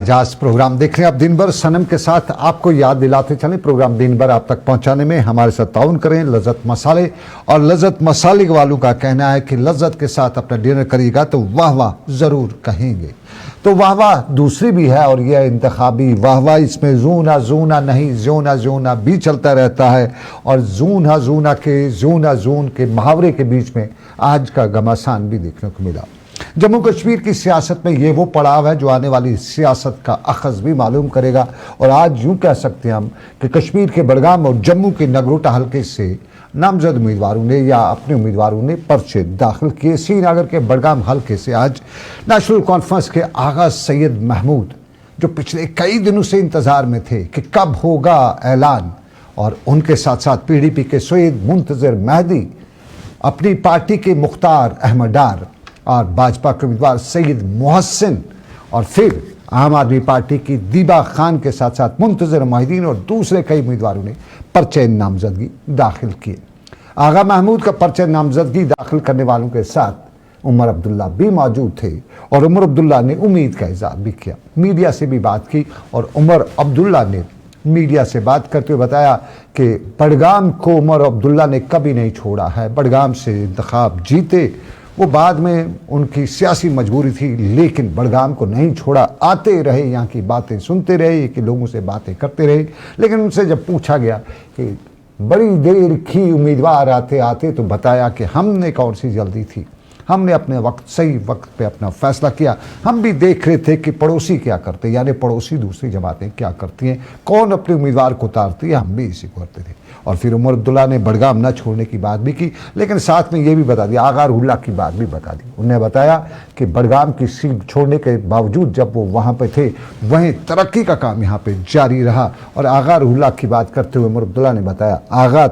जाज प्रोग्राम देख रहे हैं आप दिन भर। सनम के साथ आपको याद दिलाते चलें, प्रोग्राम दिन भर आप तक पहुंचाने में हमारे साथ ताउन करें लज्जत मसाले। और लज्जत मसाले वालों का कहना है कि लज्जत के साथ अपना डिनर करिएगा तो वाह वाह ज़रूर कहेंगे। तो वाह वाह दूसरी भी है और यह इंतखाबी वाह वाह, इसमें जूना जूना नहीं जोना जोना भी चलता रहता है। और जूना जूना के जूना जून के मुहावरे के बीच में आज का घमासान भी देखने को मिला। जम्मू कश्मीर की सियासत में ये वो पड़ाव है जो आने वाली सियासत का अखज़ भी मालूम करेगा। और आज यूँ कह सकते हैं हम कि कश्मीर के बडगाम और जम्मू के नगरोटा हल्के से नामजद उम्मीदवारों ने या अपने उम्मीदवारों ने पर्चे दाखिल किए। श्रीनगर के बडगाम हल्के से आज नेशनल कॉन्फ्रेंस के आगा सैयद महमूद, जो पिछले कई दिनों से इंतज़ार में थे कि कब होगा ऐलान, और उनके साथ साथ PDP के सैयद मुंतज़िर मेहदी, अपनी पार्टी के मुख्तार अहमद डार और भाजपा के उम्मीदवार सैयद मोहसिन, और फिर आम आदमी पार्टी की दीबा खान के साथ साथ मुंतज़िर मोहिद्दीन और दूसरे कई उम्मीदवारों ने पर्चे नामजदगी दाखिल किए। आगा महमूद का पर्चे नामजदगी दाखिल करने वालों के साथ उमर अब्दुल्ला भी मौजूद थे और उमर अब्दुल्ला ने उम्मीद का इज़हार भी किया, मीडिया से भी बात की। और उमर अब्दुल्ला ने मीडिया से बात करते हुए बताया कि बडगाम को उमर अब्दुल्ला ने कभी नहीं छोड़ा है। बडगाम से इंतखाब जीते, वो बाद में उनकी सियासी मजबूरी थी, लेकिन बडगाम को नहीं छोड़ा। आते रहे, यहाँ की बातें सुनते रहे, कि लोगों से बातें करते रहे। लेकिन उनसे जब पूछा गया कि बड़ी देर की उम्मीदवार आते आते, तो बताया कि हमने कौन सी जल्दी थी, हमने अपने वक्त सही वक्त पे अपना फैसला किया। हम भी देख रहे थे कि पड़ोसी क्या करते, यानी पड़ोसी दूसरी जमातें क्या करती हैं, कौन अपने उम्मीदवार को उतारती है, हम भी इसी को करते थे। और फिर उमर अब्दुल्ला ने बडगाम न छोड़ने की बात भी की, लेकिन साथ में ये भी बता दिया, आगा रुहुल्लाह की बात भी बता दी। उन्होंने बताया कि बडगाम की सीट छोड़ने के बावजूद जब वो वहाँ पे थे, वहीं तरक्की का काम यहाँ पे जारी रहा। और आगा रुहुल्लाह की बात करते हुए उमर अब्दुल्ला ने बताया, आगा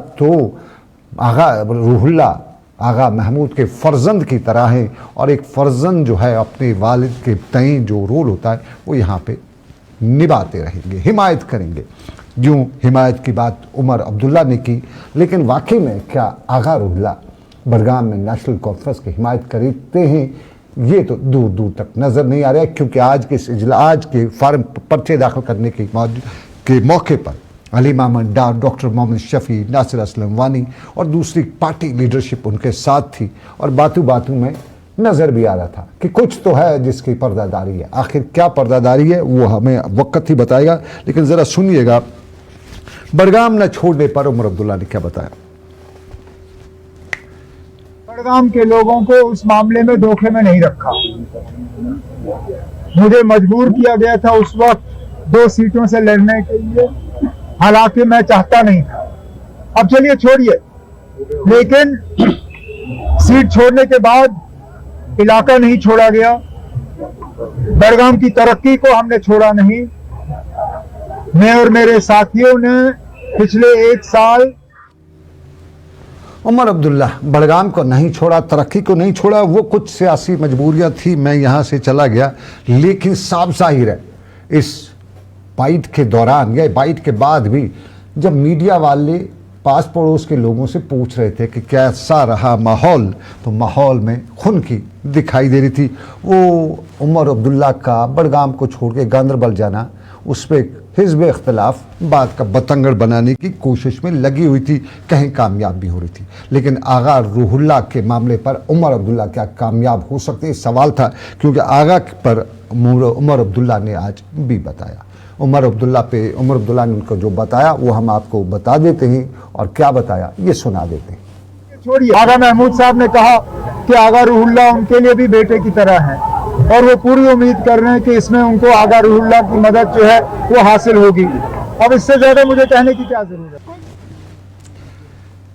रुहुल्लाह आगा महमूद के फर्जंद की तरह है, और एक फर्जंद जो है अपने वालिद के तय जो रोल होता है वो यहाँ पे निभाते रहेंगे, हिमायत करेंगे। यूँ हिमायत की बात उमर अब्दुल्ला ने की, लेकिन वाकई में क्या आगा रुहुल्लाह बडगाम में नेशनल कॉन्फ्रेंस की हिमायत करते हैं, ये तो दूर दूर तक नज़र नहीं आ रहा है। क्योंकि आज के फार्म पर्चे दाखिल करने के मौके पर अली मोहम्मद डार, डॉक्टर मोहम्मद शफी, नासिर असलम वानी और दूसरी पार्टी लीडरशिप उनके साथ थी। और बातों बातों में नज़र भी आ रहा था कि कुछ तो है जिसकी पर्दादारी है। आखिर क्या पर्दादारी है वो हमें वक्त ही बताएगा। लेकिन ज़रा सुनिएगा बडगाम न छोड़ने पर उमर अब्दुल्ला ने क्या बताया। बडगाम के लोगों को उस मामले में धोखे में नहीं रखा। मुझे मजबूर किया गया था उस वक्त 2 सीटों से लड़ने के लिए, हालांकि मैं चाहता नहीं था। अब चलिए छोड़िए, लेकिन सीट छोड़ने के बाद इलाका नहीं छोड़ा गया, बडगाम की तरक्की को हमने छोड़ा नहीं। मैं और मेरे साथियों ने पिछले 1 साल उमर अब्दुल्ला बडगाम को नहीं छोड़ा, तरक्की को नहीं छोड़ा, वो कुछ सियासी मजबूरियां थी, मैं यहाँ से चला गया। लेकिन साफ जाहिर है इस बाइट के दौरान या बाइट के बाद भी जब मीडिया वाले पास पड़ोस के लोगों से पूछ रहे थे कि कैसा रहा माहौल, तो माहौल में खुनकी दिखाई दे रही थी। वो उमर अब्दुल्ला का बडगाम को छोड़ के गांदरबल जाना, उस पर हिज़्ब इख्तिलाफ बात का बतंगड़ बनाने की कोशिश में लगी हुई थी, कहीं कामयाब भी हो रही थी। लेकिन आगा रुहुल्लाह के मामले पर उमर अब्दुल्ला क्या कामयाब हो सकते, सवाल था। क्योंकि आगा पर उमर अब्दुल्ला ने आज भी बताया। उमर अब्दुल्ला ने उनको जो बताया वो हम आपको बता देते हैं, और क्या बताया ये सुना देते हैं। छोड़िए, आगा महमूद साहब ने कहा कि आगा रुहुल्लाह उनके लिए भी बेटे की तरह है, और वो पूरी उम्मीद कर रहे हैं कि इसमें उनको आगा रुहुल्लाह की मदद जो है वो हासिल होगी। अब इससे ज्यादा मुझे कहने की क्या जरूरत है।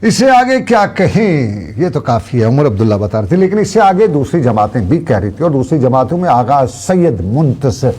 इससे आगे क्या कहें, ये तो काफ़ी है, उमर अब्दुल्ला बता रहे थे। लेकिन इससे आगे दूसरी जमातें भी कह रही थी, और दूसरी जमातों में आगा सैयद मुंतज़िर,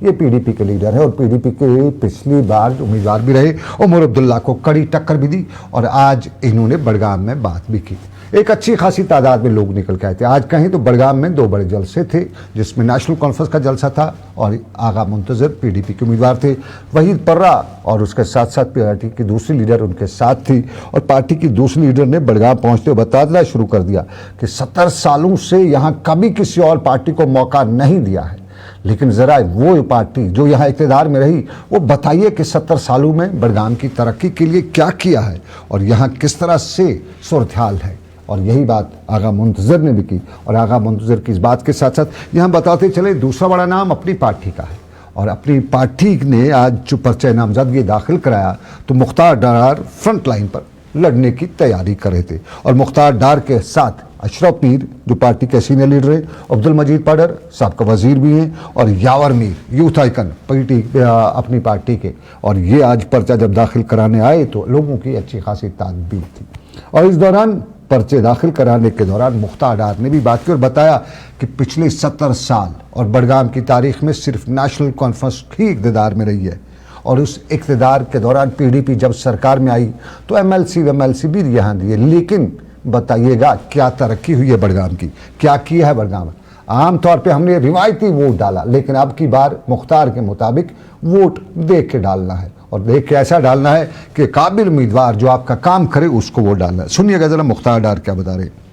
ये PDP के लीडर है और PDP के पिछली बार उम्मीदवार भी रहे, उमर अब्दुल्ला को कड़ी टक्कर भी दी। और आज इन्होंने बडगाम में बात भी की। एक अच्छी खासी तादाद में लोग निकल के आए थे। आज कहीं तो बडगाम में 2 बड़े जलसे थे, जिसमें नेशनल कॉन्फ्रेंस का जलसा था और आगा मुंतज़िर PDP के उम्मीदवार थे। वहीद पर्रा और उसके साथ साथ पार्टी की दूसरी लीडर उनके साथ थी। और पार्टी की दूसरी लीडर ने बडगाम पहुंचते हुए बताना शुरू कर दिया कि 70 सालों से यहाँ कभी किसी और पार्टी को मौका नहीं दिया है, लेकिन ज़रा वो पार्टी जो यहाँ इक़्तिदार में रही वो बताइए कि 70 सालों में बडगाम की तरक्की के लिए क्या किया है और यहाँ किस तरह से सूरत हाल है। और यही बात आगा मुंतज़र ने भी की। और आगा मुंतज़र की इस बात के साथ साथ यहाँ बताते चले दूसरा बड़ा नाम अपनी पार्टी का है। और अपनी पार्टी ने आज जो पर्चा नामजदगी दाखिल कराया तो मुख्तार डार फ्रंट लाइन पर लड़ने की तैयारी कर रहे थे। और मुख्तार डार के साथ अशरफ मीर जो पार्टी के सीनियर लीडर हैं, अब्दुल मजीद पडर साहब का वजीर भी हैं और यावर मीर यूथ आइकन अपनी पार्टी के। और ये आज पर्चा जब दाखिल कराने आए तो लोगों की अच्छी खासी तादबीर थी। और इस दौरान पर्चे दाखिल कराने के दौरान मुख्तार डार ने भी बात की और बताया कि पिछले 70 साल और बडगाम की तारीख में सिर्फ नेशनल कॉन्फ्रेंस ही इक़्तिदार में रही है। और उस इक़्तिदार के दौरान PDP जब सरकार में आई तो MLC भी यहाँ दिए, लेकिन बताइएगा क्या तरक्की हुई है बडगाम की, क्या किया है बडगाम। आमतौर पे हमने रिवायती वोट डाला, लेकिन अब की बार मुख्तार के मुताबिक वोट देख के डालना है और देख के ऐसा डालना है कि काबिल उम्मीदवार जो आपका काम करे उसको वोट डालना है। सुनिएगा जरा मुख्तार डार क्या बता रहे।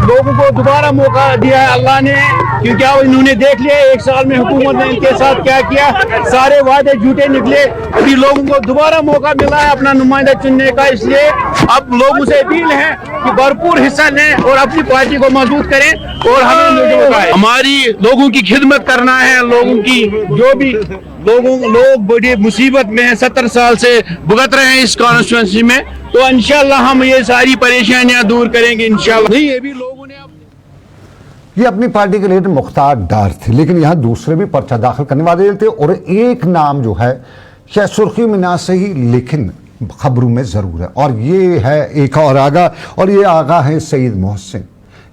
लोगों को दोबारा मौका दिया है अल्लाह ने, क्योंकि अब इन्होंने देख लिया 1 साल में हुकूमत ने इनके साथ क्या किया, सारे वादे झूठे निकले। अभी लोगों को दोबारा मौका मिला है अपना नुमाइंदा चुनने का, इसलिए अब लोगों से अपील है कि भरपूर हिस्सा लें और अपनी पार्टी को मजबूत करें और हमें हमारी लोगों की खिदमत करना है। लोगों की जो भी लोग बड़ी मुसीबत में हैं, 70 साल से भुगत रहे हैं इस कॉन्स्टिट्यूंसी में, तो इंशाल्लाह हम ये सारी परेशानियां दूर करेंगे इंशाल्लाह। नहीं, ये भी लोगों ने ये अपनी पार्टी के लीडर मुख्तार डार थे, लेकिन यहाँ दूसरे भी पर्चा दाखिल करने वाले थे। और एक नाम जो है शायद सुर्खी में ना सही लेकिन खबरों में ज़रूर है, और ये है एक और आगा, और ये आगा है सईद मोहसिन।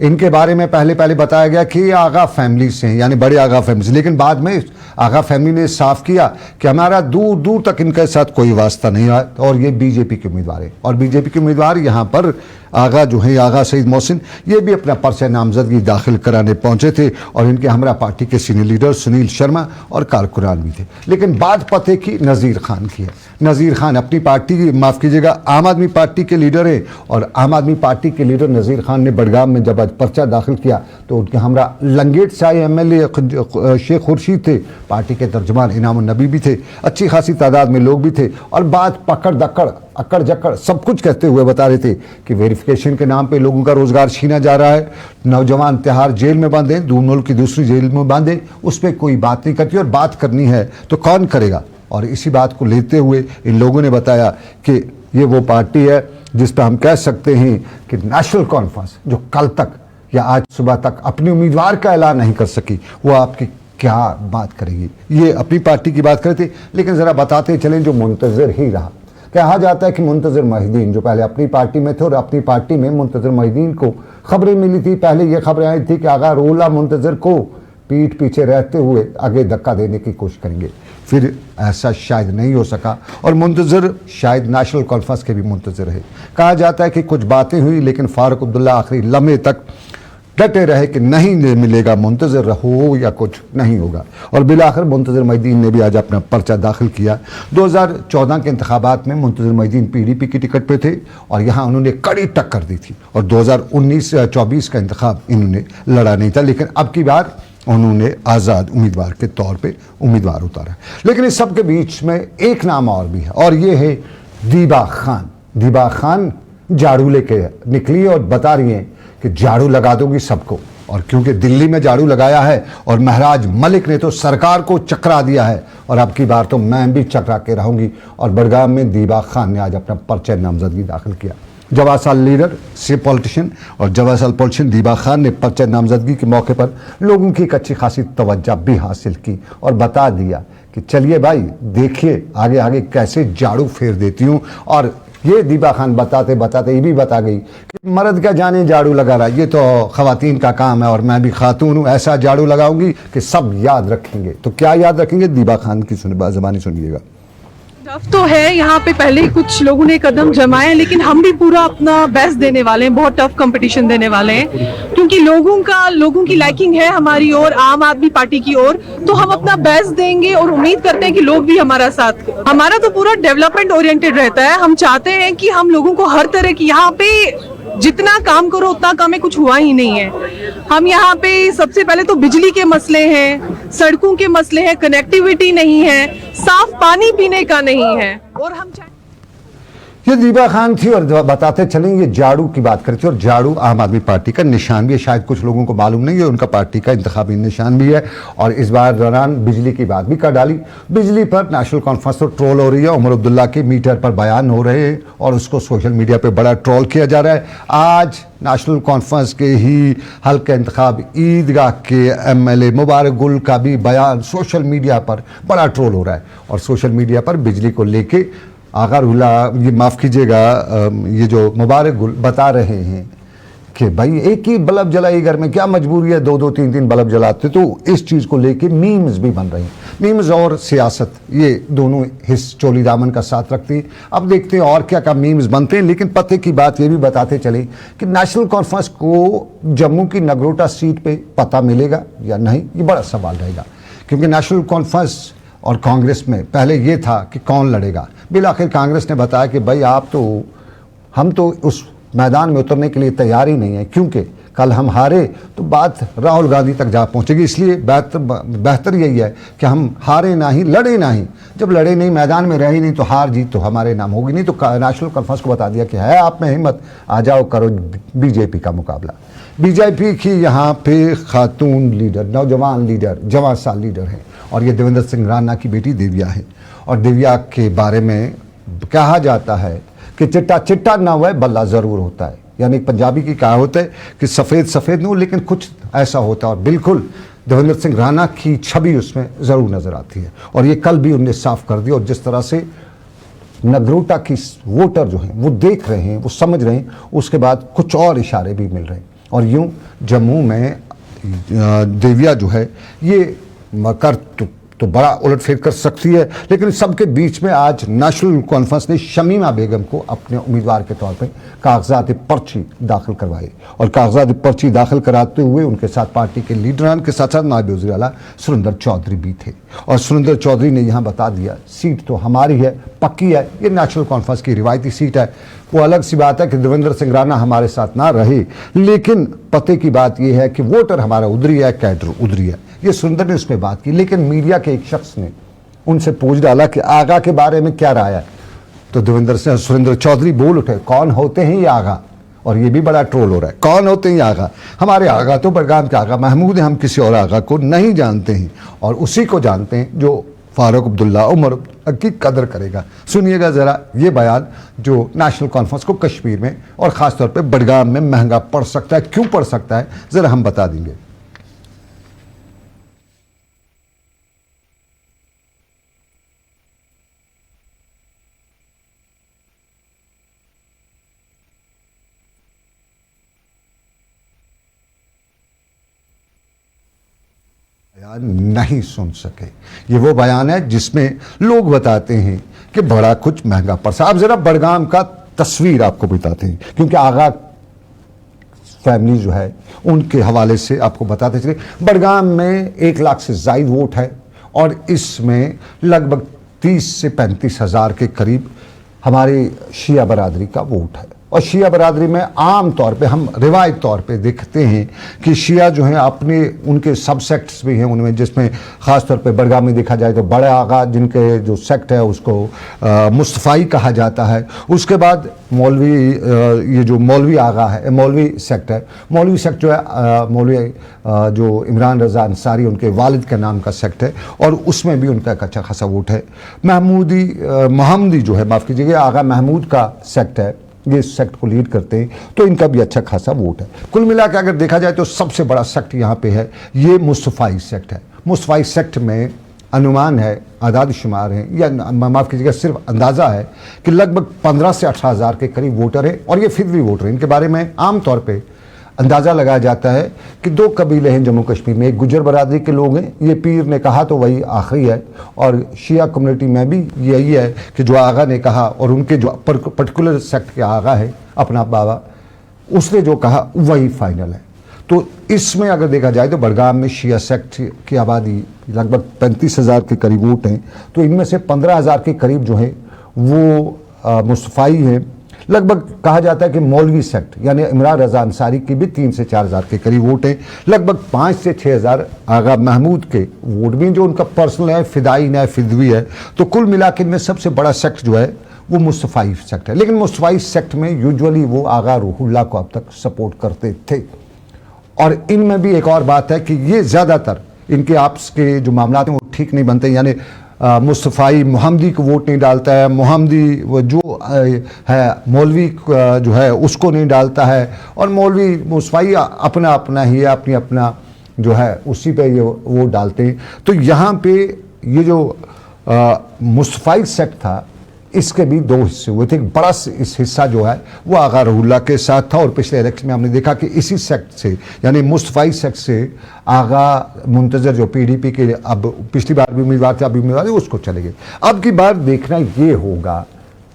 इनके बारे में पहले बताया गया कि ये आगा फैमिली से हैं, यानी बड़े आगा फैमिली से, लेकिन बाद में आगा फैमिली ने साफ किया कि हमारा दूर दूर तक इनके साथ कोई वास्ता नहीं है और ये बीजेपी के उम्मीदवार है। और बीजेपी के उम्मीदवार यहाँ पर आगा जो है आगा सईद मोहसिन, ये भी अपना पर्चा नामजदगी दाखिल कराने पहुंचे थे और इनके हमरा पार्टी के सीनियर लीडर सुनील शर्मा और कारकुनान भी थे। लेकिन बात पते की नज़ीर खान की है। नज़ीर खान अपनी पार्टी की, माफ़ कीजिएगा, आम आदमी पार्टी के लीडर हैं और आम आदमी पार्टी के लीडर नज़ीर खान ने बडगाम में जब आज पर्चा दाखिल किया तो उनके हमरा लंगेट से आए MLA शेख खुर्शीद थे, पार्टी के तर्जमान इनाम नबी भी थे, अच्छी खासी तादाद में लोग भी थे। और बात पकड़ दकड़ अकड़ जकड़ सब कुछ कहते हुए बता रहे थे कि वेरिफिकेशन के नाम पे लोगों का रोजगार छीना जा रहा है, नौजवान तिहाड़ जेल में बांधे, मुल्क की दूसरी जेल में बांधे, उस पर कोई बात नहीं करती और बात करनी है तो कौन करेगा। और इसी बात को लेते हुए इन लोगों ने बताया कि ये वो पार्टी है जिस पर हम कह सकते हैं कि नेशनल कॉन्फ्रेंस जो कल तक या आज सुबह तक अपने उम्मीदवार का ऐलान नहीं कर सकी, वो आपकी क्या बात करेगी। ये अपनी पार्टी की बात करते, लेकिन ज़रा बताते चलें जो मुंतज़र ही रहा। कहा जाता है कि मुंतज़र मोहिद्दीन जो पहले अपनी पार्टी में थे और अपनी पार्टी में मुंतज़र मोहिद्दीन को खबरें मिली थी, पहले ये खबरें आई थी कि आगा रोला मुंतज़र को पीठ पीछे रहते हुए आगे धक्का देने की कोशिश करेंगे, फिर ऐसा शायद नहीं हो सका और मुंतज़र शायद नेशनल कॉन्फ्रेंस के भी मुंतज़र है। कहा जाता है कि कुछ बातें हुई लेकिन फारूक अब्दुल्ला आखिरी लम्हे तक डटे रहे कि नहीं मिलेगा, मुंतज़र रहो या कुछ नहीं होगा। और बिलाखिर मुंतज़र मोहिद्दीन ने भी आज अपना पर्चा दाखिल किया। 2014 के इंतखाबात में मुंतज़र मोहिद्दीन PDP की टिकट पे थे और यहाँ उन्होंने कड़ी टक्कर दी थी और 2019-24 का इंतखाब इन्होंने लड़ा नहीं था, लेकिन अब की बार उन्होंने आज़ाद उम्मीदवार के तौर पे उम्मीदवार उतारा। लेकिन इस सब के बीच में एक नाम और भी है और ये है दीबा खान। दीबा खान झाड़ू लेके निकली और बता रही हैं कि झाड़ू लगा दूंगी सबको, और क्योंकि दिल्ली में झाड़ू लगाया है और महराज मलिक ने तो सरकार को चकरा दिया है और अब की बार तो मैं भी चकरा के रहूंगी। और बडगाम में दीबा खान ने आज अपना पर्चा नामजदगी दाखिल किया। जवासाल लीडर से पॉलिटिशियन और जवासाल पॉलिटिशियन दीबा खान ने पर्चा नामजदगी के मौके पर लोगों की एक अच्छी खासी तवज्जो भी हासिल की और बता दिया कि चलिए भाई देखिए आगे आगे कैसे झाड़ू फेर देती हूँ। और ये दीबा खान बताते बताते ये भी बता गई कि मर्द क्या जाने झाड़ू लगा रहा है, ये तो खवातीन का काम है और मैं भी खातून हूँ, ऐसा झाड़ू लगाऊंगी कि सब याद रखेंगे। तो क्या याद रखेंगे, दीबा खान की ज़बानी सुनिएगा। टफ तो है, यहाँ पे पहले ही कुछ लोगों ने कदम जमाए, लेकिन हम भी पूरा अपना बेस्ट देने वाले हैं, बहुत टफ कंपटीशन देने वाले हैं, क्योंकि लोगों की लाइकिंग है हमारी और आम आदमी पार्टी की ओर, तो हम अपना बेस्ट देंगे और उम्मीद करते हैं कि लोग भी हमारा साथ। हमारा तो पूरा डेवलपमेंट ओरिएंटेड रहता है, हम चाहते हैं कि हम लोगों को हर तरह की, यहाँ पे जितना काम करो उतना काम है, कुछ हुआ ही नहीं है। हम यहाँ पे सबसे पहले तो बिजली के मसले हैं, सड़कों के मसले हैं, कनेक्टिविटी नहीं है, साफ पानी पीने का नहीं है। और हम ये दीबा खान थी और बताते चलें ये झाड़ू की बात करती है, और झाड़ू आम आदमी पार्टी का निशान भी है। शायद कुछ लोगों को मालूम नहीं है, उनका पार्टी का इंतखाबी निशान भी है। और इस बार दौरान बिजली की बात भी कर डाली। बिजली पर नेशनल कॉन्फ्रेंस तो ट्रोल हो रही है, उमर अब्दुल्ला के मीटर पर बयान हो रहे हैं और उसको सोशल मीडिया पर बड़ा ट्रोल किया जा रहा है। आज नेशनल कॉन्फ्रेंस के ही हल्का इंतखाब ईदगाह के MLA मुबारक गुल का भी बयान सोशल मीडिया पर बड़ा ट्रोल हो रहा है। और सोशल मीडिया पर बिजली को लेके आगा रुला, ये माफ़ कीजिएगा, ये जो मुबारक गुल बता रहे हैं कि भाई एक ही बल्ब जलाई घर में, क्या मजबूरी है 2-2 3-3 बल्ब जलाते। तो इस चीज़ को लेके मीम्स भी बन रही हैं। मीम्स और सियासत ये दोनों हिस्स चोली दामन का साथ रखती हैं। अब देखते हैं और क्या क्या मीम्स बनते हैं। लेकिन पते की बात ये भी बताते चले कि नेशनल कॉन्फ्रेंस को जम्मू की नगरोटा सीट पे पता मिलेगा या नहीं, ये बड़ा सवाल रहेगा। क्योंकि नेशनल कॉन्फ्रेंस और कांग्रेस में पहले ये था कि कौन लड़ेगा। बिल आखिर कांग्रेस ने बताया कि भाई हम तो उस मैदान में उतरने के लिए तैयार ही नहीं है, क्योंकि कल हम हारे तो बात राहुल गांधी तक जा पहुंचेगी। इसलिए बेहतर यही है कि हम हारे ना ही, लड़े ना ही। जब लड़े नहीं, मैदान में रहे नहीं, तो हार जीत तो हमारे नाम होगी नहीं। तो नेशनल कॉन्फ्रेंस को बता दिया कि है आप में हिम्मत, आ जाओ करो बीजेपी का मुकाबला। बीजेपी की यहाँ पे खातून लीडर, नौजवान लीडर, जवान साल लीडर हैं और ये देवेंद्र सिंह राणा की बेटी दिव्या है। और दिव्या के बारे में कहा जाता है कि चिट्टा चिट्टा ना हुआ है बल्ला ज़रूर होता है। यानी पंजाबी की कहावत है कि सफ़ेद सफ़ेद नहीं हो, लेकिन कुछ ऐसा होता है। और बिल्कुल देवेंद्र सिंह राणा की छवि उसमें ज़रूर नज़र आती है। और ये कल भी उन्हें साफ कर दिया। और जिस तरह से नगरोटा की वोटर जो हैं वो देख रहे हैं, वो समझ रहे हैं, उसके बाद कुछ और इशारे भी मिल रहे हैं। और यूँ जम्मू में दिव्या जो है ये कर तो बड़ा उलटफेर कर सकती है। लेकिन सबके बीच में आज नेशनल कॉन्फ्रेंस ने शमीमा बेगम को अपने उम्मीदवार के तौर पे कागजात पर्ची दाखिल करवाई। और कागजात पर्ची दाखिल कराते हुए उनके साथ पार्टी के लीडरान के साथ साथ नायब वज़ीर आला सुरेंद्र चौधरी भी थे। और सुरेंद्र चौधरी ने यहाँ बता दिया सीट तो हमारी है, पक्की है, ये नेशनल कॉन्फ्रेंस की रिवायती सीट है। वो अलग सी बात है कि देवेंद्र सिंह राणा हमारे साथ ना रहे, लेकिन पते की बात यह है कि वोटर हमारा उधरी है, कैडर उधरी है। ये सुरेंद्र ने उसमें बात की। लेकिन मीडिया के एक शख्स ने उनसे पूछ डाला कि आगा के बारे में क्या राय है, तो सुरेंद्र चौधरी बोल उठे, कौन होते हैं ये आगा। और ये भी बड़ा ट्रोल हो रहा है, कौन होते हैं ये आगा। हमारे आगा तो बड़गाम के आगा महमूद हैं, हम किसी और आगा को नहीं जानते हैं। और उसी को जानते हैं जो फारूक अब्दुल्ला उमर की कदर करेगा। सुनिएगा ज़रा ये बयान जो नेशनल कॉन्फ्रेंस को कश्मीर में और ख़ासतौर पे बड़गाम में महंगा पड़ सकता है। क्यों पड़ सकता है ज़रा हम बता देंगे। बयान नहीं सुन सके। ये वो बयान है जिसमें लोग बताते हैं कि बड़ा कुछ महंगा पड़ सकता है। अब जरा बड़गाम का तस्वीर आपको बताते हैं, क्योंकि आगा फैमिली जो है उनके हवाले से आपको बताते चले। बड़गाम में 1 लाख से ज़ायद वोट है और इसमें लगभग 30 से 35 हज़ार के करीब हमारी शिया बरादरी का वोट है। और शिया बरादरी में आम तौर पे हम रिवायत तौर पे देखते हैं कि शिया जो हैं अपने उनके सब सेक्ट्स भी हैं उनमें, जिसमें ख़ास तौर पे बड़गाम में देखा जाए तो बड़े आगा जिनके जो सेक्ट है उसको मुस्तफ़ाई कहा जाता है। उसके बाद मौलवी, ये जो मौलवी आगा है, मौलवी सेक्ट है। मौलवी सेक्ट जो है मौलवी जो इमरान रज़ा अंसारी उनके वालिद के नाम का सेक्ट है और उसमें भी उनका एक अच्छा खासा वोट है। महमदी जो है, माफ़ कीजिएगा, आगा महमूद का सेक्ट है, ये सेक्ट को लीड करते हैं, तो इनका भी अच्छा खासा वोट है। कुल मिला के अगर देखा जाए तो सबसे बड़ा सेक्ट यहाँ पे है ये मुस्तफ़ाई सेक्ट है। मुस्तफ़ाई सेक्ट में अनुमान है, आदाद शुमार हैं, या माफ़ कीजिएगा सिर्फ अंदाज़ा है कि लगभग 15 से 18 हज़ार के करीब वोटर हैं। और ये फितरी वोटर हैं। इनके बारे में आम तौर पर अंदाज़ा लगाया जाता है कि 2 कबीले हैं जम्मू कश्मीर में। एक गुजर बरादरी के लोग हैं, ये पीर ने कहा तो वही आखिरी है, और शिया कम्युनिटी में भी यही है कि जो आगा ने कहा और उनके जो पर्टिकुलर सेक्ट के आगा है अपना बाबा, उसने जो कहा वही फाइनल है। तो इसमें अगर देखा जाए तो बड़गाम में शिया सेक्ट की आबादी लगभग 35 हज़ार के करीब वोट हैं। तो इनमें से 15 हज़ार के करीब जो है वो मुस्तफ़ाई हैं लगभग कहा जाता है कि मौलवी सेक्ट यानी इमरान रजा अंसारी की भी 3 से 4 हज़ार के करीब वोट हैं। लगभग 5 से 6 हज़ार आगा महमूद के वोट भी जो उनका पर्सनल है, फिदाई है, फिदवी है। तो कुल मिला के इनमें सबसे बड़ा सेक्ट जो है वो मुस्तफ़ाई सेक्ट है। लेकिन मुस्तफ़ाई सेक्ट में यूजुअली वो आगा रूहुल्लाह को अब तक सपोर्ट करते थे। और इनमें भी एक और बात है कि ये ज़्यादातर इनके आपस के जो मामला हैं वो ठीक नहीं बनते, यानी मुस्तफ़ाई मोहम्मदी को वोट नहीं डालता है, मोहम्मदी वो जो है मौलवी जो है उसको नहीं डालता है, और मौलवी मुस्तफ़ाई अपना अपना ही है, अपनी अपना जो है उसी पे ये वोट डालते हैं। तो यहाँ पे ये जो मुस्तफ़ाई सेक्ट था इसके भी 2 हिस्से हुए थे। एक बड़ा इस हिस्सा जो है वो आगा रूहुल्लाह के साथ था, और पिछले इलेक्शन में हमने देखा कि इसी सेक्ट से यानी मुस्तफ़ाई सेक्ट से आगा मुंतज़र जो PDP के अब पिछली बार भी उम्मीदवार थे, अभी उम्मीदवार थे, उसको चले गए। अब की बार देखना ये होगा,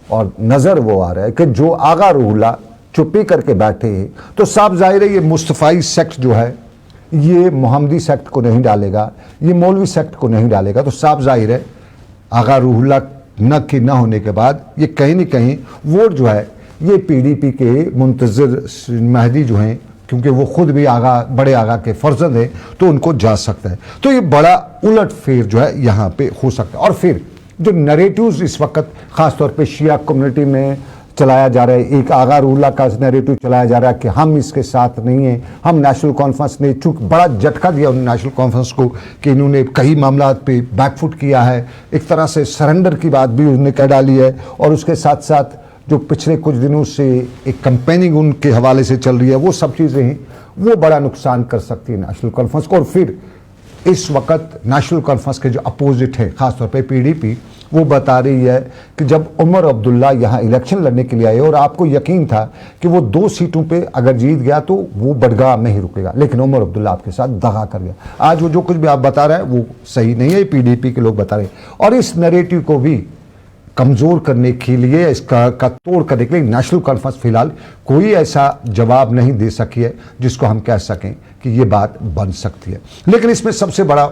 और नज़र वो आ रहा है कि जो आगा रूहुल्लाह चुप्पी करके बैठे हैं तो साफ जाहिर है ये मुस्तफ़ाई सेक्ट जो है ये मोहम्मदी सेक्ट को नहीं डालेगा, ये मौलवी सेक्ट को नहीं डालेगा। तो साफ जाहिर है आगा रूहुल्लाह न होने के बाद ये कहीं न कहीं वोट जो है ये PDP के मुंतज़िर महदी जो हैं, क्योंकि वो खुद भी बड़े आगा के फर्जंद हैं, तो उनको जा सकता है। तो ये बड़ा उलट फेर जो है यहाँ पे हो सकता है। और फिर जो नैरेटिव्स इस वक्त ख़ासतौर पे शिया कम्युनिटी में चलाया जा रहा है, एक आगा रूहुल्लाह का नैरेटिव चलाया जा रहा है कि हम इसके साथ नहीं हैं, हम नेशनल कॉन्फ्रेंस ने चूँकि बड़ा झटका दिया उन्होंने नेशनल कॉन्फ्रेंस को कि इन्होंने कई मामला पे बैकफुट किया है, एक तरह से सरेंडर की बात भी उन्होंने कह डाली है, और उसके साथ साथ जो पिछले कुछ दिनों से एक कैंपेनिंग उनके हवाले से चल रही है वो सब चीज़ें हैं, वो बड़ा नुकसान कर सकती है नेशनल कॉन्फ्रेंस को। और फिर इस वक्त नेशनल कॉन्फ्रेंस के जो अपोजिट है ख़ासतौर पे PDP, वो बता रही है कि जब उमर अब्दुल्ला यहाँ इलेक्शन लड़ने के लिए आए और आपको यकीन था कि वो 2 सीटों पे अगर जीत गया तो वो बडगाम में ही रुकेगा, लेकिन उमर अब्दुल्ला आपके साथ दगा कर गया। आज वो जो कुछ भी आप बता रहे हैं वो सही नहीं है, PDP के लोग बता रहे हैं। और इस नैरेटिव को भी कमज़ोर करने के लिए, इसका तोड़ करने के लिए नेशनल कॉन्फ्रेंस फिलहाल कोई ऐसा जवाब नहीं दे सकी है जिसको हम कह सकें कि ये बात बन सकती है। लेकिन इसमें सबसे बड़ा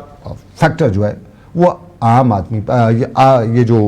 फैक्टर जो है वो आम आदमी ये जो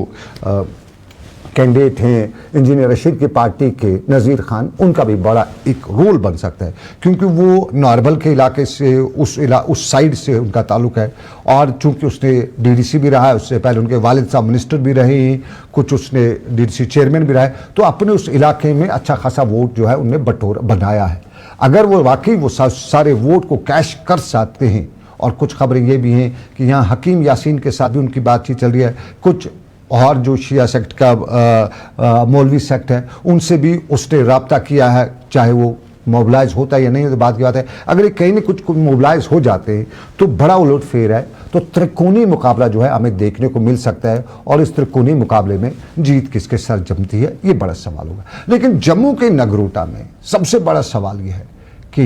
कैंडिडेट हैं इंजीनियर रशीद की पार्टी के नज़ीर खान, उनका भी बड़ा एक रोल बन सकता है, क्योंकि वो नॉर्बल के इलाके से उस साइड से उनका ताल्लुक है, और चूंकि उसने DDC भी रहा है, उससे पहले उनके वालिद साहब मिनिस्टर भी रहे हैं, कुछ उसने DDC चेयरमैन भी रहा है, तो अपने उस इलाके में अच्छा खासा वोट जो है उनने बटोर बनाया है। अगर वो वाकई वो सारे वोट को कैश कर सकते हैं, और कुछ खबरें ये भी हैं कि यहाँ हकीम यासीन के साथ भी उनकी बातचीत चल रही है, कुछ और जो शिया सेक्ट का मौलवी सेक्ट है उनसे भी उसने रब्ता किया है, चाहे वो मोबिलाइज होता है या नहीं तो बात की बात है। अगर ये कहीं न कुछ मोबिलाइज हो जाते हैं तो बड़ा उलट फेर है, तो त्रिकोणीय मुकाबला जो है हमें देखने को मिल सकता है, और इस त्रिकोणीय मुकाबले में जीत किसके सर जमती है ये बड़ा सवाल होगा। लेकिन जम्मू के नगरोटा में सबसे बड़ा सवाल ये है कि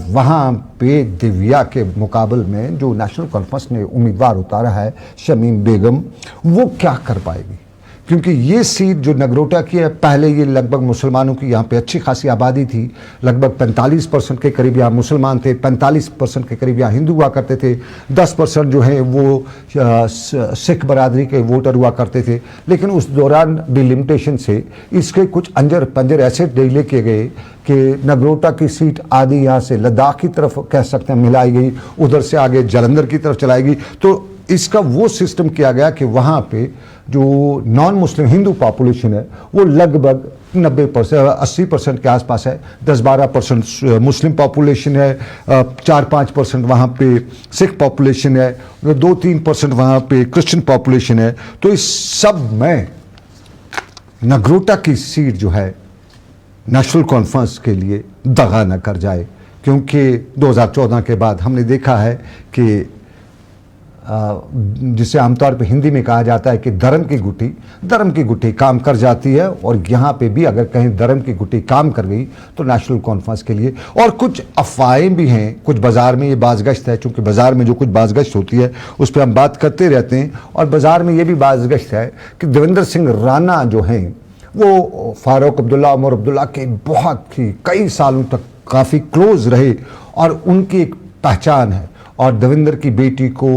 वहाँ पे दिव्या के मुकाबले में जो नेशनल कॉन्फ्रेंस ने उम्मीदवार उतारा है शमीम बेगम, वो क्या कर पाएगी, क्योंकि ये सीट जो नगरोटा की है, पहले ये लगभग मुसलमानों की यहाँ पे अच्छी खासी आबादी थी, लगभग 45% के करीब यहाँ मुसलमान थे, 45% के करीब यहाँ हिंदू हुआ करते थे, 10% जो है वो सिख बरादरी के वोटर हुआ करते थे। लेकिन उस दौरान डिलिमिटेशन से इसके कुछ अंजर पंजर ऐसे डिले किए गए कि नगरोटा की सीट आधी यहाँ से लद्दाख की तरफ कह सकते हैं मिलाई गई, उधर से आगे जालंधर की तरफ चलाई गई। तो इसका वो सिस्टम किया गया कि वहाँ पे जो नॉन मुस्लिम हिंदू पॉपुलेशन है वो लगभग 80% के आसपास है, 10-12% मुस्लिम पॉपुलेशन है, 4-5% वहाँ पे सिख पॉपुलेशन है, 2-3% वहाँ पे क्रिश्चियन पॉपुलेशन है। तो इस सब में नगरोटा की सीट जो है नेशनल कॉन्फ्रेंस के लिए दगा न कर जाए, क्योंकि 2014 के बाद हमने देखा है कि जिसे आमतौर पे हिंदी में कहा जाता है कि धर्म की गुठी काम कर जाती है, और यहाँ पे भी अगर कहीं धर्म की गुठी काम कर गई तो नेशनल कॉन्फ्रेंस के लिए। और कुछ अफवाहें भी हैं, कुछ बाज़ार में ये बाज़गश्त है, चूँकि बाज़ार में जो कुछ बाज़गश्त होती है उस पर हम बात करते रहते हैं, और बाज़ार में ये भी बाज़गश्त है कि देवेंद्र सिंह राणा जो हैं वो फारूक अब्दुल्ला, उमर अब्दुल्ला के बहुत ही कई सालों तक काफ़ी क्लोज रहे, और उनकी एक पहचान है। और देवेंद्र की बेटी को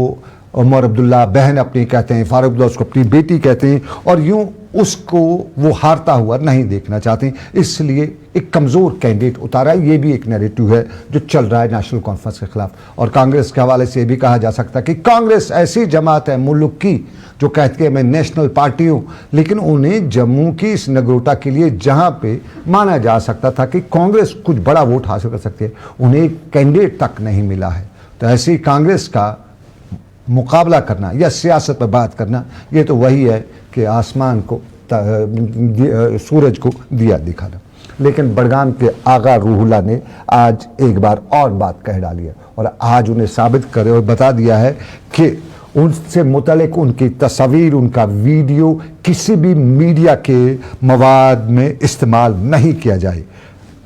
उमर अब्दुल्ला बहन अपनी कहते हैं, फारूक अब्दुल्ला उसको अपनी बेटी कहते हैं, और यूँ उसको वो हारता हुआ नहीं देखना चाहते, इसलिए एक कमज़ोर कैंडिडेट उतारा है। ये भी एक नैरेटिव है जो चल रहा है नेशनल कॉन्फ्रेंस के खिलाफ। और कांग्रेस के हवाले से ये भी कहा जा सकता है कि कांग्रेस ऐसी जमात है मुल्क की जो कहती है मैं नेशनल पार्टी हूँ, लेकिन उन्हें जम्मू की इस नगरोटा के लिए जहाँ पे माना जा सकता था कि कांग्रेस कुछ बड़ा वोट हासिल कर सकती है, उन्हें एक कैंडिडेट तक नहीं मिला है। तो ऐसी कांग्रेस का मुकाबला करना या सियासत पर बात करना, ये तो वही है कि आसमान को सूरज को दिया दिखाना। लेकिन बड़गाम के आगा रूहुल्ला ने आज एक बार और बात कह डाली है और आज उन्हें साबित करे और बता दिया है कि उनसे मुतल्लिक उनकी तस्वीर, उनका वीडियो किसी भी मीडिया के मवाद में इस्तेमाल नहीं किया जाए।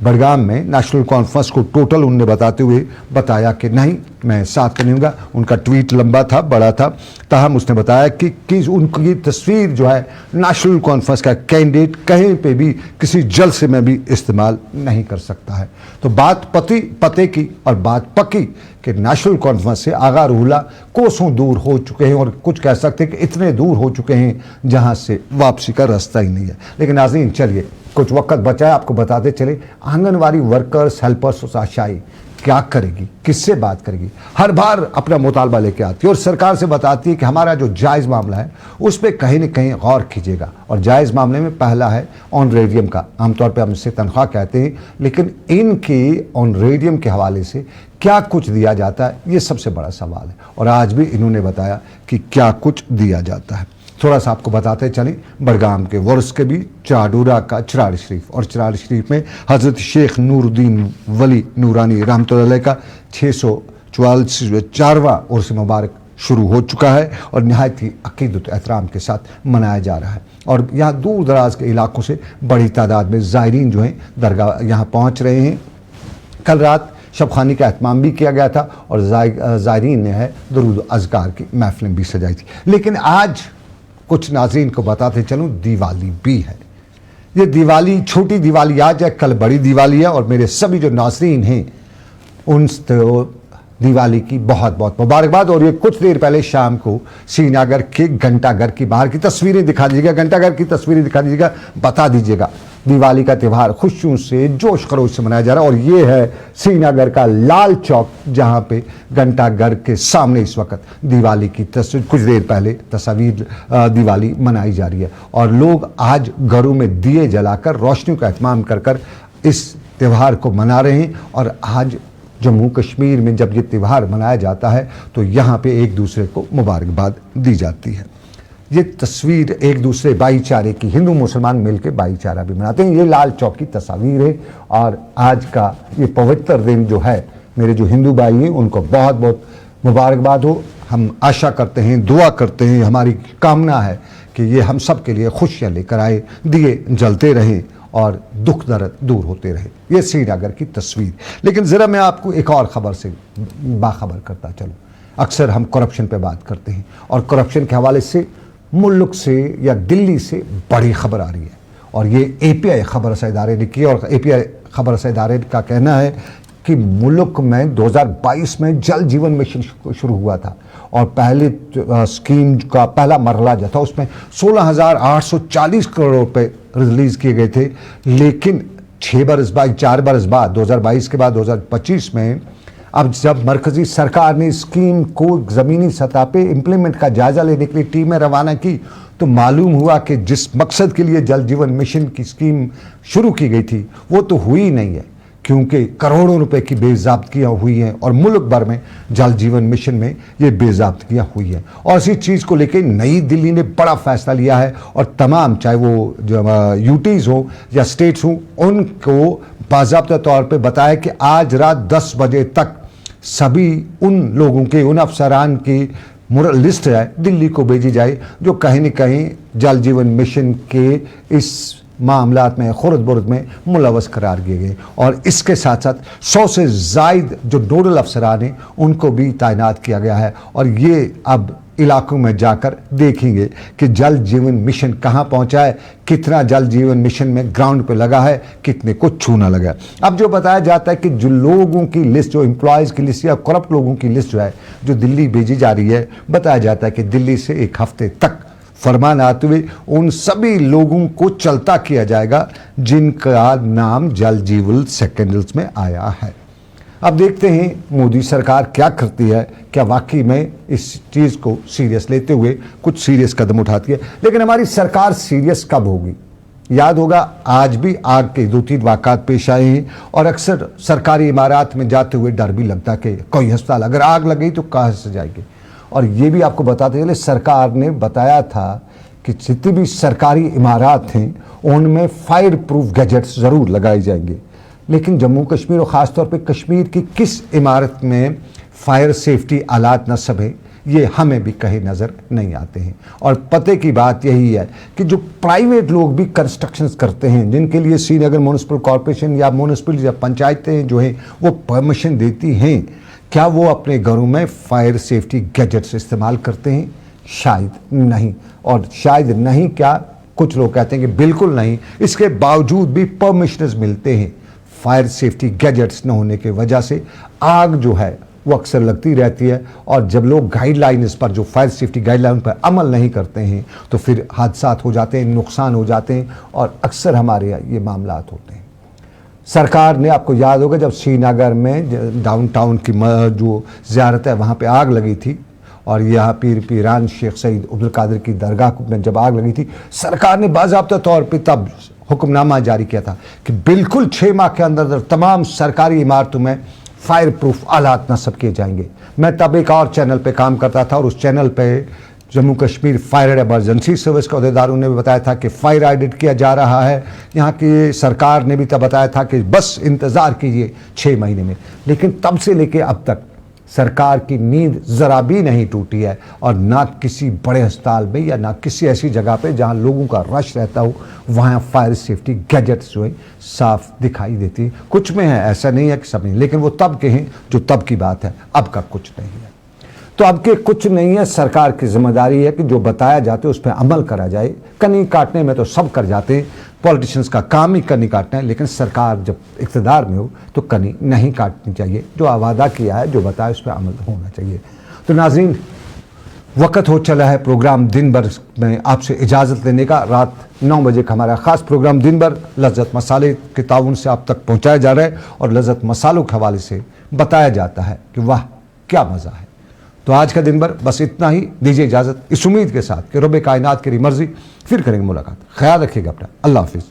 बड़गाम में नेशनल कॉन्फ्रेंस को टोटल उनने बताते हुए बताया कि नहीं, मैं साथ नहीं हूँगा। उनका ट्वीट लंबा था, बड़ा था, ताहम उसने बताया कि उनकी तस्वीर जो है नेशनल कॉन्फ्रेंस का कैंडिडेट कहीं पे भी किसी जलसे में भी इस्तेमाल नहीं कर सकता है। तो बात पते की और बात पक्की कि नेशनल कॉन्फ्रेंस से आगा रूहुल्ला कोसों दूर हो चुके हैं और कुछ कह सकते हैं कि इतने दूर हो चुके हैं जहाँ से वापसी का रास्ता ही नहीं है। लेकिन नाज़रीन, चलिए कुछ वक्त बचा है, आपको बताते चले आंगनवाड़ी वर्कर्स, हेल्पर्स और आशाएं क्या करेगी, किससे बात करेगी। हर बार अपना मुतालबा लेके आती है और सरकार से बताती है कि हमारा जो जायज़ मामला है उस पर कहीं न कहीं गौर कीजिएगा। और जायज़ मामले में पहला है ऑनरेडियम का। आमतौर पर हम इससे तनख्वाह कहते हैं, लेकिन इनकी ऑनरेडियम के हवाले से क्या कुछ दिया जाता है, ये सबसे बड़ा सवाल है। और आज भी इन्होंने बताया कि क्या कुछ दिया जाता है। थोड़ा सा आपको बताते चलें, बड़गाम के वर्ष के भी चाडूरा का चिराड़ शरीफ, और चिराड़ शरीफ में हज़रत शेख नूरुद्दीन वली नूरानी रहमतुल्लाह अलैह का 644वां उर्स मुबारक शुरू हो चुका है और नहायत ही अकीदत एहतराम के साथ मनाया जा रहा है। और यहाँ दूर दराज के इलाकों से बड़ी तादाद में ज़ायरीन जो हैं दरगाह यहाँ पहुँच रहे हैं। कल रात शबखानी का एहतमाम भी किया गया था और ज़ायरीन ने है दुरूद अज़कार की महफिलें भी सजाई थी। लेकिन आज कुछ नाज़रीन को बताते चलूँ, दिवाली भी है। ये दिवाली, छोटी दिवाली आज है, कल बड़ी दिवाली है और मेरे सभी जो नाज़रीन हैं उन दिवाली की बहुत बहुत मुबारकबाद। और ये कुछ देर पहले शाम को श्रीनगर के घंटाघर की बाहर की तस्वीरें दिखा दीजिएगा, घंटाघर की तस्वीरें दिखा दीजिएगा, बता दीजिएगा दिवाली का त्यौहार खुशियों से, जोश खरोश से मनाया जा रहा है। और ये है श्रीनगर का लाल चौक, जहाँ पे घंटाघर के सामने इस वक्त दिवाली की तस्वीर, कुछ देर पहले तस्वीर दिवाली मनाई जा रही है। और लोग आज घरों में दिए जलाकर, रोशनियों का एहतमाम कर कर इस त्यौहार को मना रहे हैं। और आज जम्मू कश्मीर में जब ये त्यौहार मनाया जाता है तो यहाँ पे एक दूसरे को मुबारकबाद दी जाती है। ये तस्वीर एक दूसरे भाईचारे की, हिंदू मुसलमान मिलकर भाईचारा भी मनाते हैं। ये लाल चौक की तस्वीर है और आज का ये पवित्र दिन जो है, मेरे जो हिंदू भाई हैं उनको बहुत बहुत मुबारकबाद हो। हम आशा करते हैं, दुआ करते हैं, हमारी कामना है कि ये हम सब के लिए खुशियाँ लेकर आए, दिए जलते रहें और दुख दर्द दूर होते रहे। ये श्रीनगर की तस्वीर। लेकिन ज़रा मैं आपको एक और ख़बर से बाखबर करता चलूँ। अक्सर हम करप्शन पे बात करते हैं और करप्शन के हवाले से मुल्क से या दिल्ली से बड़ी खबर आ रही है और ये API खबर रसा इदारे ने की। और API खबर रसा इदारे का कहना है कि मुल्क में 2022 में जल जीवन मिशन शुरू हुआ था और पहले स्कीम का पहला मरहला जो था उसमें 16,840 करोड़ रुपए रिलीज़ किए गए थे। लेकिन 4 बरस बाद 2022 के बाद 2025 में अब जब मरकज़ी सरकार ने स्कीम को ज़मीनी सतह पे इम्प्लीमेंट का जायज़ा लेने के लिए टीमें रवाना की तो मालूम हुआ कि जिस मकसद के लिए जल जीवन मिशन की स्कीम शुरू की गई थी वो तो हुई नहीं है, क्योंकि करोड़ों रुपए की बेज़ाब्तियाँ हुई हैं और मुल्क भर में जल जीवन मिशन में ये बेज़ाब्तियाँ हुई हैं। और इसी चीज़ को लेकर नई दिल्ली ने बड़ा फैसला लिया है और तमाम, चाहे वो जो यूटीज़ हो या स्टेट्स हों, उनको बाज़ाब्ता तौर पे बताया कि आज रात 10 बजे तक सभी उन लोगों के, उन अफसरान की लिस्ट है दिल्ली को भेजी जाए जो कहीं न कहीं जल जीवन मिशन के इस मामलात में, खुर्द बुर्द में मुलवस करार किए गए। और इसके साथ साथ 100 से ज़ायद जो नोडल अफसरान हैं उनको भी तैनात किया गया है और ये अब इलाकों में जाकर देखेंगे कि जल जीवन मिशन कहाँ पहुँचा है, कितना जल जीवन मिशन में ग्राउंड पे लगा है, कितने को छूना लगा। अब जो बताया जाता है कि जो लोगों की लिस्ट, जो एम्प्लॉयज़ की लिस्ट या करप्ट लोगों की लिस्ट जो है जो दिल्ली भेजी जा रही है, बताया जाता है कि दिल्ली से एक हफ्ते तक फरमान आते हुए उन सभी लोगों को चलता किया जाएगा जिनका नाम जल जीवन सेकेंडल्स में आया है। अब देखते हैं मोदी सरकार क्या करती है, क्या वाकई में इस चीज़ को सीरियस लेते हुए कुछ सीरियस कदम उठाती है। लेकिन हमारी सरकार सीरियस कब होगी? याद होगा आज भी आग के 2-3 वाक़ात पेश आए हैं और अक्सर सरकारी इमारत में जाते हुए डर भी लगता कि कोई अस्पताल अगर आग लगी तो कहाँ से जाएगी। और ये भी आपको बताते चले, सरकार ने बताया था कि जितनी भी सरकारी इमारत हैं उनमें फायर प्रूफ गैजेट्स ज़रूर लगाए जाएंगे। लेकिन जम्मू कश्मीर और ख़ास तौर पे कश्मीर की किस इमारत में फायर सेफ्टी आलात नस्ब है, ये हमें भी कहीं नज़र नहीं आते हैं। और पते की बात यही है कि जो प्राइवेट लोग भी कंस्ट्रक्शंस करते हैं, जिनके लिए श्रीनगर म्यूनिसिपल कॉरपोरेशन या म्यूनिसिपल या पंचायतें जो हैं वो परमिशन देती हैं, क्या वो अपने घरों में फायर सेफ्टी गैजेट्स इस्तेमाल करते हैं? शायद नहीं। और शायद नहीं क्या, कुछ लोग कहते हैं कि बिल्कुल नहीं। इसके बावजूद भी परमिशंस मिलते हैं। फायर सेफ्टी गैजेट्स न होने की वजह से आग जो है वो अक्सर लगती रहती है। और जब लोग गाइडलाइंस पर, जो फायर सेफ्टी गाइडलाइन पर अमल नहीं करते हैं, तो फिर हादसात हो जाते हैं, नुकसान हो जाते हैं और अक्सर हमारे यहाँ ये मामलात होते हैं। सरकार ने, आपको याद होगा जब श्रीनगर में डाउनटाउन की जो ज़ियारत है वहाँ पे आग लगी थी और यहाँ पीर पीरान शेख सईद अब्दुल कादिर की दरगाह में जब आग लगी थी, सरकार ने बाज़ाब्ता तौर पे तब हुक्मनामा जारी किया था कि बिल्कुल 6 माह के अंदर तमाम सरकारी इमारतों में फायर प्रूफ आलात नस्ब किए जाएंगे। मैं तब एक और चैनल पे काम करता था और उस चैनल पे Jammu Kashmir fire and emergency service के अहदेदारों ने भी बताया था कि फायर ऑडिट किया जा रहा है। यहाँ की सरकार ने भी तब बताया था कि बस इंतज़ार कीजिए 6 महीने में। लेकिन तब से लेके अब तक सरकार की नींद ज़रा भी नहीं टूटी है और ना किसी बड़े अस्पताल में या ना किसी ऐसी जगह पे जहाँ लोगों का रश रहता हो वहाँ फायर सेफ्टी गैजेट्स जो है साफ दिखाई देती है। कुछ में है, ऐसा नहीं है कि सब नहीं, लेकिन वो तब के हैं जो तब की बात है, अब का कुछ नहीं है। तो अब के कुछ नहीं है, सरकार की जिम्मेदारी है कि जो बताया जाते है उस पर अमल करा जाए। कनी काटने में तो सब कर जाते हैं, पॉलिटिशियंस का काम ही कनी काटना है, लेकिन सरकार जब इक़्तिदार में हो तो कनी नहीं काटनी चाहिए। जो वादा किया है, जो बताया उस पर अमल होना चाहिए। तो नाज़रीन, वक्त हो चला है प्रोग्राम दिन भर में आपसे इजाज़त लेने का। रात 9 बजे का हमारा ख़ास प्रोग्राम दिन भर लज़्ज़त मसाले के ताउन से आप तक पहुँचाया जा रहा है और लज़्ज़त मसालों के हवाले से बताया जाता है कि वाह क्या मज़ा है। तो आज का दिन भर बस इतना ही, दीजिए इजाज़त इस उम्मीद के साथ कि रब कायनात की मर्ज़ी फिर करेंगे मुलाकात। ख्याल रखिएगा अपना। अल्लाह हाफिज़।